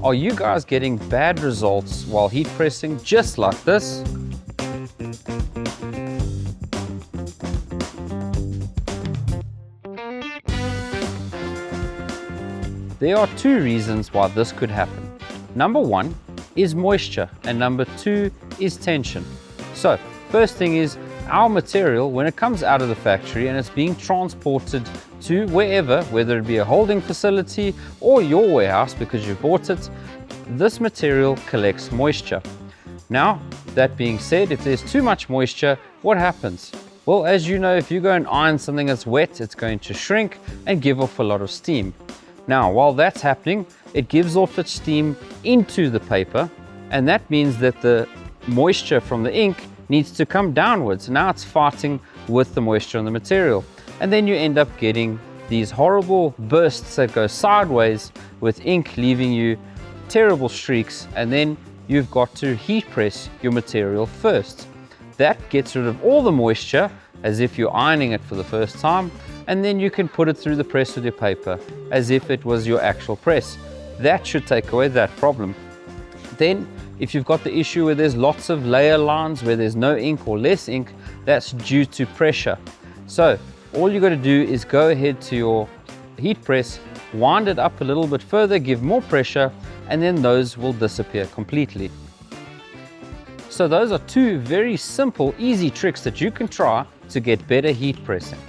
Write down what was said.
Are you guys getting bad results while heat pressing just like this? There are two reasons why this could happen. Number one is moisture and number two is tension. So first thing is our material, when it comes out of the factory and it's being transported to wherever, whether it be a holding facility or your warehouse because you bought it, this material collects moisture. Now, that being said, if there's too much moisture, what happens? Well, as you know, if you go and iron something that's wet, it's going to shrink and give off a lot of steam. Now, while that's happening, it gives off its steam into the paper, and that means that the moisture from the ink needs to come downwards. Now it's fighting with the moisture on the material. And then you end up getting these horrible bursts that go sideways with ink leaving you terrible streaks, and then you've got to heat press your material first. That gets rid of all the moisture as if you're ironing it for the first time, and then you can put it through the press with your paper as if it was your actual press. That should take away that problem. Then if you've got the issue where there's lots of layer lines where there's no ink or less ink, that's due to pressure. So all you got to do is go ahead to your heat press, wind it up a little bit further, give more pressure, and then those will disappear completely. So those are two very simple, easy tricks that you can try to get better heat pressing.